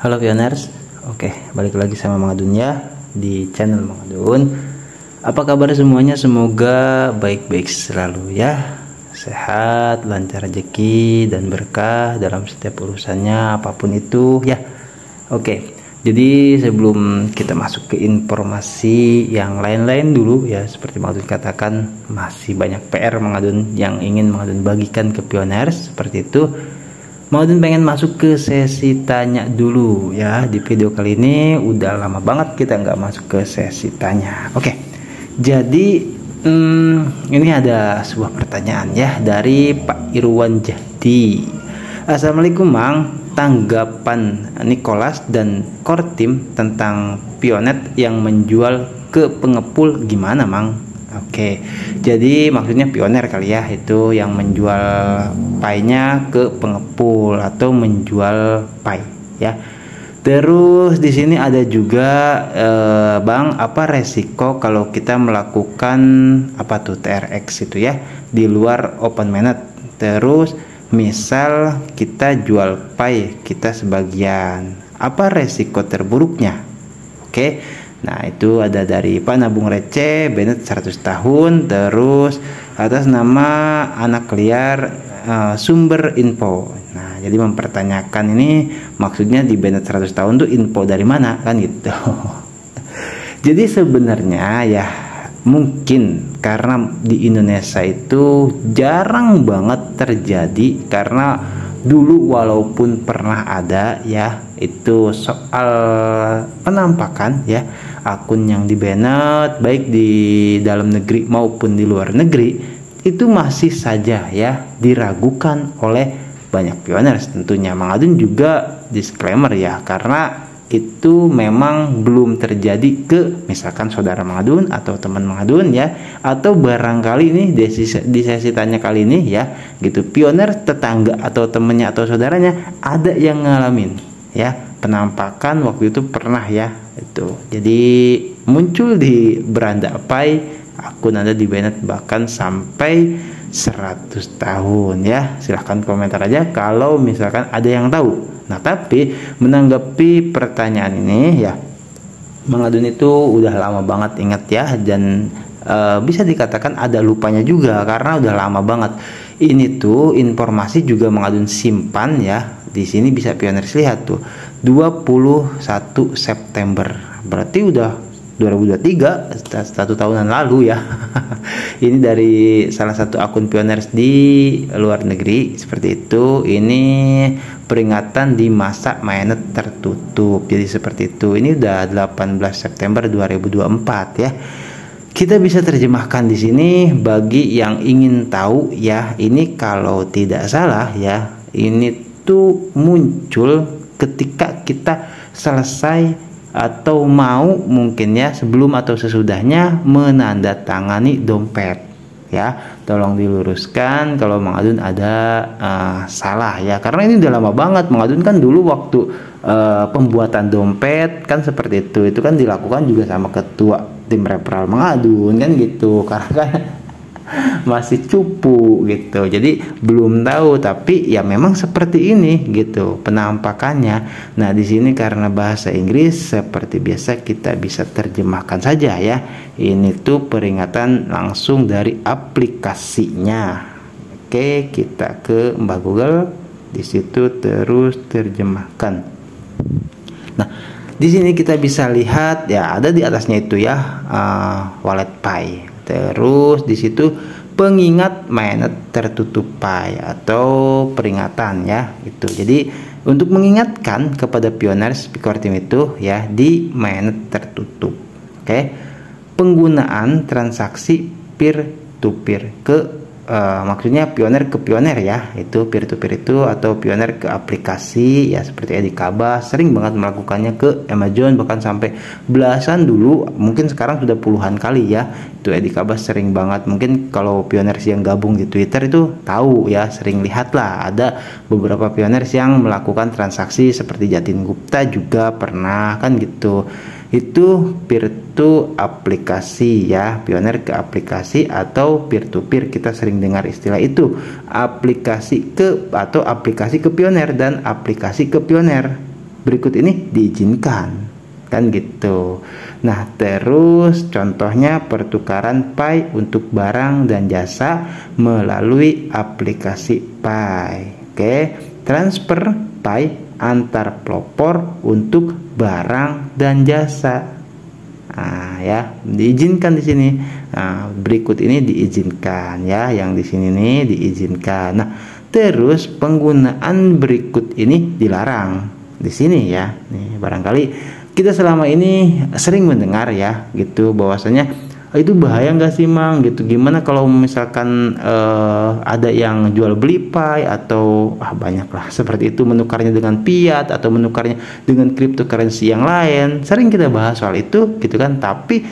Halo Pioners, oke balik lagi sama Mang Adun ya di channel Mang Adun. Apa kabar semuanya? Semoga baik-baik selalu ya, sehat, lancar rezeki dan berkah dalam setiap urusannya apapun itu ya. Oke, jadi sebelum kita masuk ke informasi yang lain-lain dulu ya, seperti Mang Adun katakan masih banyak PR Mang Adun yang ingin Mang Adun bagikan ke Pioners seperti itu. Mang Adun pengen masuk ke sesi tanya dulu ya. Di video kali ini udah lama banget kita nggak masuk ke sesi tanya. Oke, jadi ini ada sebuah pertanyaan ya dari Pak Irwan Jahdi. Assalamualaikum Mang, tanggapan Nicholas dan Kortim tentang Pionet yang menjual ke pengepul gimana Mang? Oke, jadi maksudnya pioner kali ya, itu yang menjual pie-nya ke pengepul atau menjual pie ya. Terus di sini ada juga Bang, apa resiko kalau kita melakukan apa tuh TRX itu ya di luar open mainnet? Terus misal kita jual pie kita sebagian, apa resiko terburuknya? Oke. Nah itu ada dari Pak Nabung Receh Bennett 100 tahun. Terus atas nama anak liar sumber info. Nah jadi mempertanyakan ini maksudnya di Bennett 100 tahun tuh info dari mana kan gitu. Jadi sebenarnya ya mungkin karena di Indonesia itu jarang banget terjadi, karena dulu walaupun pernah ada ya itu soal penampakan ya akun yang di Bennett baik di dalam negeri maupun di luar negeri, itu masih saja ya diragukan oleh banyak pioners. Tentunya Mang Adun juga disclaimer ya, karena itu memang belum terjadi ke misalkan saudara Mang Adun atau teman Mang Adun ya, atau barangkali ini di sesi tanya kali ini ya gitu, pioner tetangga atau temennya atau saudaranya ada yang ngalamin ya penampakan waktu itu pernah ya itu. Jadi muncul di beranda pie akun Anda di Bennett bahkan sampai 100 tahun ya. Silahkan komentar aja kalau misalkan ada yang tahu. Nah tapi menanggapi pertanyaan ini ya, Mang Adun itu udah lama banget ingat ya, dan bisa dikatakan ada lupanya juga karena udah lama banget. Ini tuh informasi juga Mang Adun simpan ya. Di sini bisa pioners lihat tuh 21 September. Berarti udah 2023, satu tahunan lalu ya. Ini dari salah satu akun pioners di luar negeri seperti itu. Ini peringatan di masa mainnet tertutup. Jadi seperti itu. Ini udah 18 September 2024 ya. Kita bisa terjemahkan di sini bagi yang ingin tahu ya. Ini kalau tidak salah ya, ini tuh muncul ketika kita selesai atau mau mungkin ya sebelum atau sesudahnya menandatangani dompet ya. Tolong diluruskan kalau Mang Adun ada salah ya, karena ini udah lama banget. Mang Adun kan dulu waktu pembuatan dompet kan seperti itu kan dilakukan juga sama ketua tim referral Mang Adun kan gitu, karena kan masih cupu gitu, jadi belum tahu. Tapi ya memang seperti ini gitu penampakannya. Nah di sini karena bahasa Inggris seperti biasa kita bisa terjemahkan saja ya. Ini tuh peringatan langsung dari aplikasinya. Oke, kita ke Mbah Google, di situ terus terjemahkan. Nah di sini kita bisa lihat ya, ada di atasnya itu ya wallet pie. Terus di situ pengingat mainnet tertutup pie atau peringatan ya itu. Jadi untuk mengingatkan kepada pioners Kortim itu ya di mainnet tertutup. Oke. Penggunaan transaksi peer to peer ke maksudnya pioner ke pioner ya, itu peer to peer itu, atau pioner ke aplikasi ya seperti Edikabas sering banget melakukannya ke Amazon, bahkan sampai belasan dulu, mungkin sekarang sudah puluhan kali ya. Itu Edikabas sering banget, mungkin kalau pioners yang gabung di Twitter itu tahu ya, sering lihat lah ada beberapa pioners yang melakukan transaksi seperti Jatin Gupta juga pernah kan gitu. Itu peer to aplikasi ya, pioner ke aplikasi atau peer to peer, kita sering dengar istilah itu, aplikasi ke atau aplikasi ke pioner dan aplikasi ke pioner. berikut ini diizinkan. Kan gitu. Nah, terus contohnya pertukaran Pi untuk barang dan jasa melalui aplikasi Pi. Oke, transfer Pi antar pelopor untuk barang dan jasa. Nah, ya, diizinkan di sini. Nah, berikut ini diizinkan ya, yang di sini nih diizinkan. Nah, terus penggunaan berikut ini dilarang di sini ya. Nih, barangkali kita selama ini sering mendengar ya, gitu, bahwasanya itu bahaya nggak sih Mang, gitu, gimana kalau misalkan ada yang jual beli Pi atau banyak lah seperti itu, menukarnya dengan fiat atau menukarnya dengan cryptocurrency yang lain. Sering kita bahas soal itu gitu kan, tapi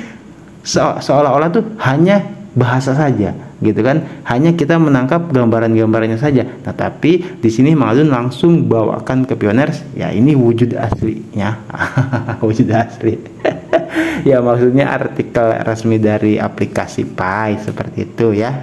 seolah-olah tuh hanya bahasa saja gitu kan, hanya kita menangkap gambaran-gambarannya saja. Nah, tapi di sini Mang Adun langsung bawakan ke Pioners ya, ini wujud aslinya. Wujud asli. Ya, maksudnya artikel resmi dari aplikasi Pi seperti itu ya.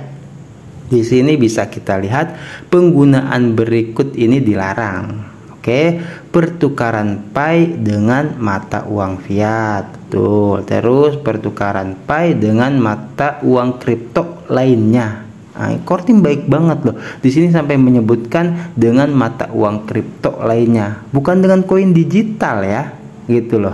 Di sini bisa kita lihat penggunaan berikut ini dilarang. Oke, pertukaran Pi dengan mata uang fiat. Tuh, terus pertukaran Pi dengan mata uang kripto lainnya. Nah, Core Team baik banget loh. Di sini sampai menyebutkan dengan mata uang kripto lainnya, bukan dengan koin digital ya. Gitu loh.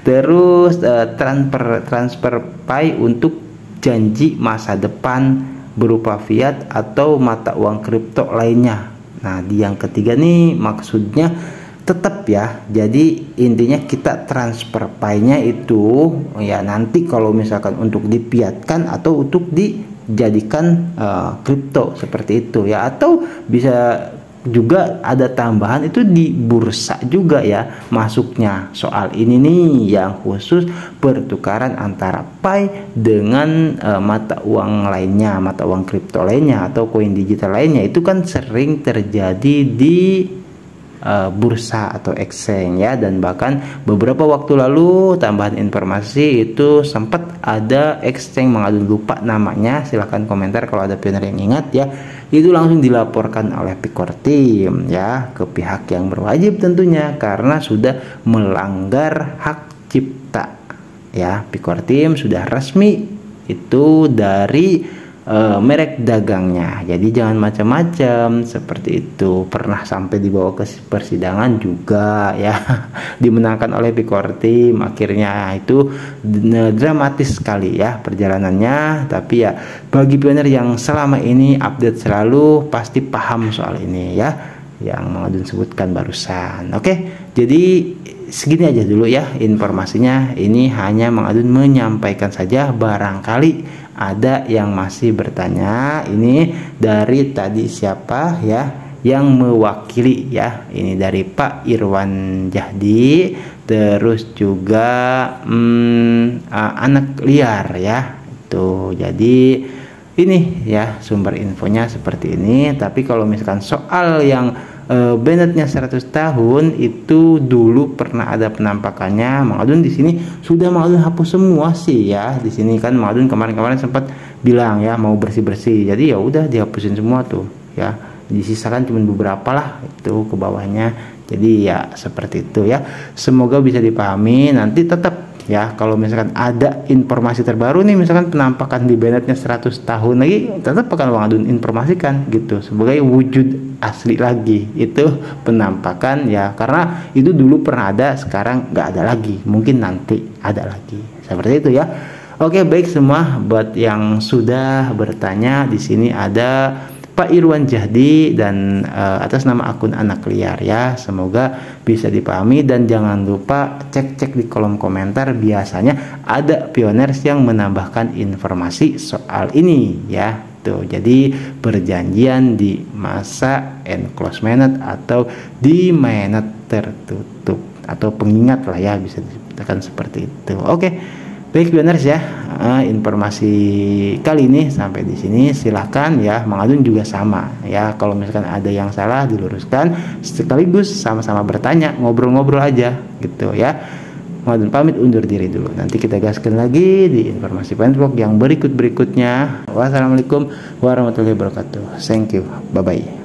Terus transfer Pi untuk janji masa depan berupa fiat atau mata uang kripto lainnya. Nah, di yang ketiga nih maksudnya tetap ya, jadi intinya kita transfer Pi-nya itu ya nanti kalau misalkan untuk dipiatkan atau untuk dijadikan kripto seperti itu ya, atau bisa juga ada tambahan itu di bursa juga ya masuknya. Soal ini nih yang khusus pertukaran antara Pi dengan mata uang lainnya, mata uang kripto lainnya atau koin digital lainnya, itu kan sering terjadi di bursa atau exchange ya. Dan bahkan beberapa waktu lalu tambahan informasi itu sempat ada exchange, Mang Adun lupa namanya, silahkan komentar kalau ada pioner yang ingat ya, itu langsung dilaporkan oleh Core Team ya ke pihak yang berwajib tentunya, karena sudah melanggar hak cipta ya. Core Team sudah resmi itu dari merek dagangnya, jadi jangan macam-macam seperti itu. Pernah sampai dibawa ke persidangan juga ya, dimenangkan oleh Core Team. Akhirnya itu dramatis sekali ya perjalanannya, tapi ya bagi pioner yang selama ini update selalu pasti paham soal ini ya, yang Mang Adun sebutkan barusan. Oke, jadi segini aja dulu ya informasinya. Ini hanya Mang Adun menyampaikan saja, barangkali ada yang masih bertanya ini dari tadi siapa ya yang mewakili ya, ini dari Pak Irwan Jahdi, terus juga anak liar ya itu. Jadi ini ya sumber infonya seperti ini. Tapi kalau misalkan soal yang Bennetnya 100 tahun itu dulu pernah ada penampakannya, Mang Adun di sini sudah Mang Adun hapus semua sih ya. Di sini kan Mang Adun kemarin-kemarin sempat bilang ya mau bersih-bersih, jadi ya udah dihapusin semua tuh ya, disisakan cuma beberapa lah itu ke bawahnya. Jadi ya seperti itu ya, semoga bisa dipahami. Nanti tetap ya kalau misalkan ada informasi terbaru nih, misalkan penampakan di Bennetnya 100 tahun lagi, tetap akan Mang Adun informasikan gitu sebagai wujud asli lagi itu penampakan ya, karena itu dulu pernah ada, sekarang nggak ada lagi, mungkin nanti ada lagi seperti itu ya. Oke, baik semua buat yang sudah bertanya, di sini ada Pak Irwan Jahdi dan atas nama akun anak liar ya, semoga bisa dipahami. Dan jangan lupa cek-cek di kolom komentar, biasanya ada pioners yang menambahkan informasi soal ini ya tuh. Jadi perjanjian di masa enclose mainnet atau di mainnet tertutup atau pengingat lah ya, bisa dikatakan seperti itu. Oke, baik pioners ya, informasi kali ini sampai di sini. Silahkan ya, Mang Adun juga sama ya, kalau misalkan ada yang salah diluruskan, sekaligus sama-sama bertanya, ngobrol-ngobrol aja gitu ya. Mang Adun pamit undur diri dulu, nanti kita gaskan lagi di informasi Pintvlog yang berikut-berikutnya. Wassalamualaikum warahmatullahi wabarakatuh. Thank you, bye-bye.